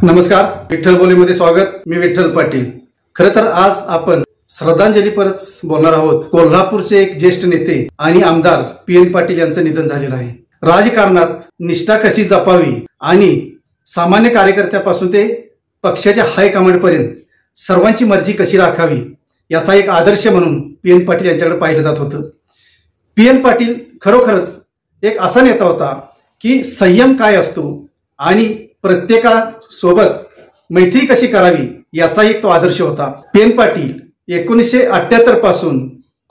नमस्कार, विठ्ठल बोलीमध्ये स्वागत। मी विठ्ठल पाटील। खरं तर आज आपण श्रद्धांजलीपरच बोलणार आहोत। कोल्हापूरचे एक ज्येष्ठ नेते आणि आमदार पी.एन. पाटील यांचं निधन झालेलं आहे। राजकारणात निष्ठा कशी जपावी आणि सामान्य कार्यकर्त्यापासून ते पक्षाच्या हायकमांड पर्यंत सर्वांची मर्जी कशी राखावी याचा एक आदर्श म्हणून पी.एन. पाटील यांच्याकडे पाहिलं जात होतं। पी.एन. पाटील खरोखरच एक असा नेता होता की संयम काय असतो आणि प्रत्येकासोबत मैत्री कशी करावी याचा एक तो आदर्श होता। पी.एन. पाटील 1978 पासून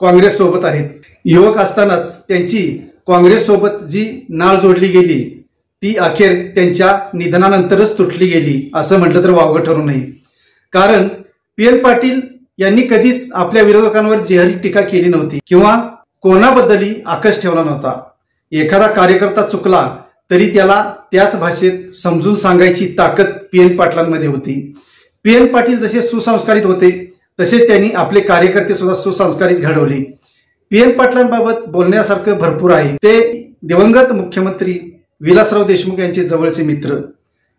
काँग्रेस सोबत आहेत। युवक असतानाच त्यांची काँग्रेस सोबत जी नाळ जोडली गेली ती अखेर त्यांच्या निधनानंतरच तुटली गेली असं म्हटलं तर वावगं ठरू नये। कारण पी.एन. पाटील यांनी कधीच आपल्या विरोधकांवर जिहारी टीका केली नव्हती किंवा कोणाबद्दलही आकस ठेवला नव्हता। एखादा कार्यकर्ता चुकला तरी त्याला त्याच भाषेत समजून सांगायची ताकद पी.एन. पाटलांमध्ये होती। पी.एन. पाटील जसे सुसंस्कारित होते तसेच त्यांनी आपले कार्यकर्ते सुद्धा सुसंस्कारित घडवले। पी.एन. पाटलांबाबत बोलण्यासारखं भरपूर आहे। ते दिवंगत मुख्यमंत्री विलासराव देशमुख यांचे जवळचे मित्र।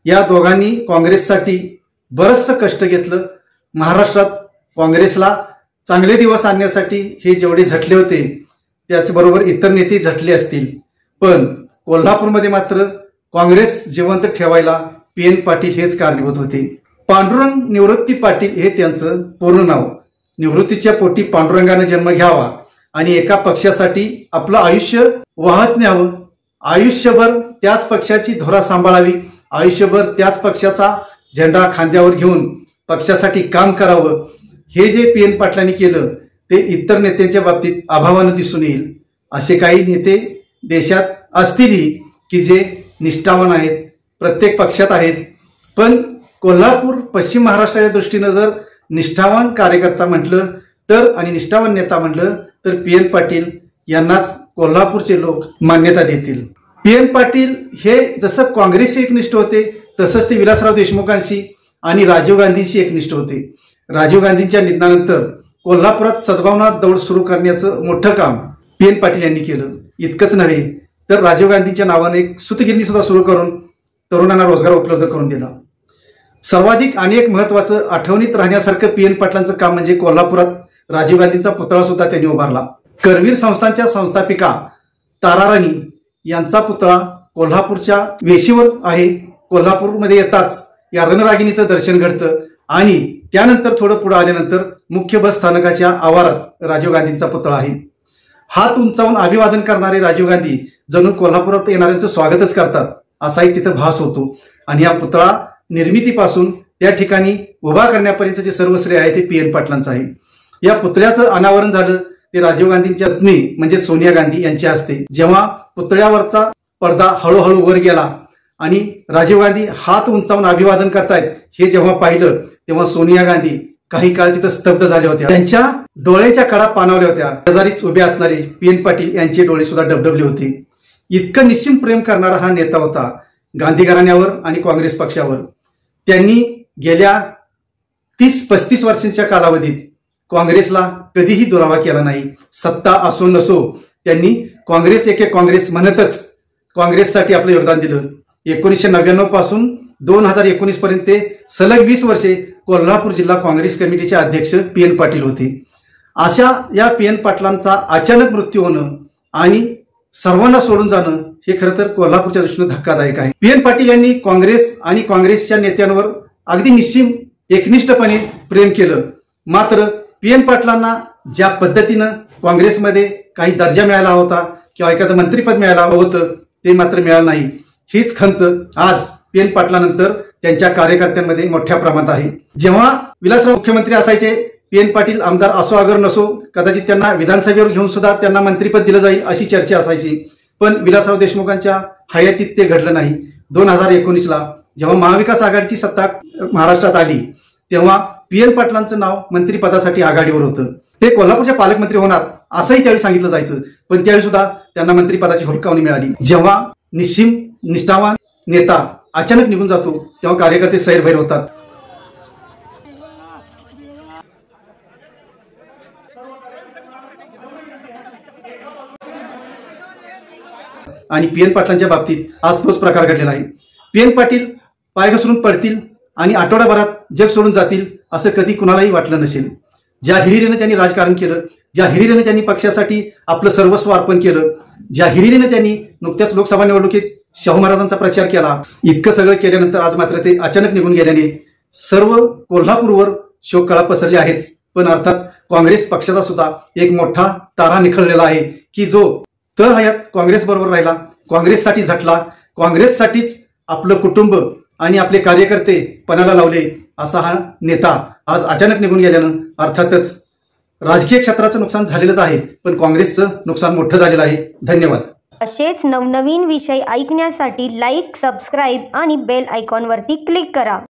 या दोघांनी काँग्रेससाठी बरंचसं कष्ट घेतलं। महाराष्ट्रात काँग्रेसला चांगले दिवस आणण्यासाठी हे जेवढे झटले होते त्याचबरोबर इतर नेते झटले असतील, पण कोल्हापूरमध्ये मात्र काँग्रेस जिवंत ठेवायला पी.एन. पाटील हेच कारणीभूत होते। पांडुरंग निवृत्ती पाटील हे त्यांचं पूर्ण नाव। निवृत्तीच्या पोटी पांडुरंगाने जन्म घ्यावा आणि एका पक्षासाठी आपलं आयुष्य वाहत न्यावं, आयुष्यभर त्याच पक्षाची धोरा सांभाळावी, आयुष्यभर त्याच पक्षाचा झेंडा खांद्यावर घेऊन पक्षासाठी काम करावं, हे जे पी.एन. पाटलांनी केलं ते इतर नेत्यांच्या बाबतीत अभावानं दिसून येईल। असे काही नेते देशात असतीलही की जे निष्ठावान आहेत, प्रत्येक पक्षात आहेत, पण कोल्हापूर पश्चिम महाराष्ट्राच्या दृष्टीनं जर निष्ठावान कार्यकर्ता म्हटलं तर आणि निष्ठावान नेता म्हटलं तर पी.एन. पाटील यांनाच कोल्हापूरचे लोक मान्यता देतील। पी.एन. पाटील हे जसं काँग्रेसशी एकनिष्ठ होते तसंच ते विलासराव देशमुखांशी आणि राजीव गांधींशी एकनिष्ठ होते। राजीव गांधींच्या निधनानंतर कोल्हापुरात सद्भावना दौड सुरू करण्याचं मोठं काम पी.एन. पाटील यांनी केलं। इतकंच नव्हे तर राजीव गांधींच्या नावाने एक सूतगिरणी सुद्धा सुरू करून तरुणांना रोजगार उपलब्ध करून दिला। सर्वाधिक आणि एक महत्वाचं आठवणीत राहण्यासारखं पी.एन. पाटलांचं काम म्हणजे कोल्हापुरात राजीव गांधींचा पुतळा सुद्धा त्यांनी उभारला। करवीर संस्थांच्या संस्थापिका ताराराणी यांचा पुतळा कोल्हापूरच्या वेशीवर आहे। कोल्हापूरमध्ये येताच या रणरागिणीचं दर्शन घडतं आणि त्यानंतर थोडं पुढे आल्यानंतर मुख्य बस स्थानकाच्या आवारात राजीव गांधींचा पुतळा आहे। हात उंचावून अभिवादन करणारे राजीव गांधी जणू कोल्हापुरात येणाऱ्यांचं स्वागतच करतात असा एक तिथं भास होतो। आणि या पुतळा निर्मितीपासून त्या ठिकाणी उभा करण्यापर्यंत जे सर्व श्रेय आहे ते पी.एन. पाटलांचं आहे। या पुतळ्याचं अनावरण झालं ते राजीव गांधींच्या पत्नी म्हणजे सोनिया गांधी यांच्या हस्ते। जेव्हा पुतळ्यावरचा पडदा हळूहळू वर गेला आणि राजीव गांधी हात उंचावून अभिवादन करतायत हे जेव्हा पाहिलं तेव्हा सोनिया गांधी काही काळ तिथं स्तब्ध झाल्या होत्या। त्यांच्या डोळ्याच्या कडा पाणावल्या होत्या। शेजारीच उभे असणारे पी.एन. पाटील यांचे डोळे सुद्धा डबडबले होते। इतकं निस्सीम प्रेम करणारा हा नेता होता गांधी घराण्यावर आणि काँग्रेस पक्षावर। त्यांनी गेल्या 30-35 वर्षांच्या कालावधीत काँग्रेसला कधीही दुरावा केला नाही। सत्ता असो नसो त्यांनी काँग्रेस एके काँग्रेस म्हणतच काँग्रेससाठी आपलं योगदान दिलं। 1999 पासून 2019 पर्यंत ते सलग 20 वर्षे कोल्हापूर जिल्हा काँग्रेस कमिटीचे अध्यक्ष पी.एन. पाटील होते। अशा या पी.एन. पाटलांचा अचानक मृत्यू होणं आणि सर्वांना सोडून जाणं हे खरं तर कोल्हापूरच्या दृष्टीने धक्कादायक आहे। पी.एन. पाटील यांनी काँग्रेस आणि काँग्रेसच्या नेत्यांवर अगदी निस्सीम एकनिष्ठपणे प्रेम केलं। मात्र पी.एन. पाटलांना ज्या पद्धतीनं काँग्रेसमध्ये काही दर्जा मिळाला होता किंवा एखादं मंत्रिपद मिळालं होतं ते मात्र मिळालं नाही। हीच खंत आज पी.एन. पाटलानंतर त्यांच्या कार्यकर्त्यांमध्ये मोठ्या प्रमाणात आहे। जेव्हा विलासराव मुख्यमंत्री असायचे पी.एन. पाटील आमदार असो अगर नसो कदाचित त्यांना विधानसभेवर घेऊन सुद्धा त्यांना मंत्रिपद दिलं जाईल अशी चर्चा असायची, पण विलासराव देशमुखांच्या हयातीत ते घडलं नाही। 2019ला जेव्हा महाविकास आघाडीची सत्ता महाराष्ट्रात आली तेव्हा पी.एन. पाटलांचं नाव मंत्रिपदासाठी आघाडीवर होतं। ते कोल्हापूरचे पालकमंत्री होणार असंही त्यावेळी सांगितलं जायचं, पण त्यावेळी सुद्धा त्यांना मंत्रिपदाची हुलकावणी मिळाली। जेव्हा निस्सीम निष्ठावान नेता अचानक निघून जातो तेव्हा कार्यकर्ते सैरभैर होतात। आणि पी.एन. पाटलांच्या बाबतीत आज तोच प्रकार घडलेला आहे। पी.एन. पाटील पाय घसरून पडतील आणि आठवड्याभरात जग सोडून जातील असं कधी कुणालाही वाटलं नसेल. ज्या हिरिरीने त्यांनी राजकारण केलं, ज्या हिरिरीने त्यांनी पक्षासाठी आपलं सर्वस्व अर्पण केलं, ज्या हिरिरीने त्यांनी नुकत्याच लोकसभा निवडणुकीत शाहू महाराजांचा प्रचार केला, इतकं सगळं केल्यानंतर आज मात्र ते अचानक निघून गेल्याने सर्व कोल्हापूरवर शोककळा पसरली आहेच. पण अर्थात काँग्रेस पक्षाचा सुद्धा एक मोठा तारा निखळलेला आहे की जो तर हयात काँग्रेस बरोबर राहिला, काँग्रेससाठी झटला, काँग्रेससाठीच आपलं कुटुंब आणि आपले कार्यकर्ते पणाला लावले असा हा नेता आज अचानक निघून गेल्यानं अर्थातच राजकीय क्षेत्राचं नुकसान झालेलंच आहे, पण काँग्रेसचं नुकसान मोठं झालेलं आहे. धन्यवाद. असेच नवनवीन विषय ऐकण्यासाठी लाईक, सबस्क्राईब आणि बेल आयकॉनवरती क्लिक करा.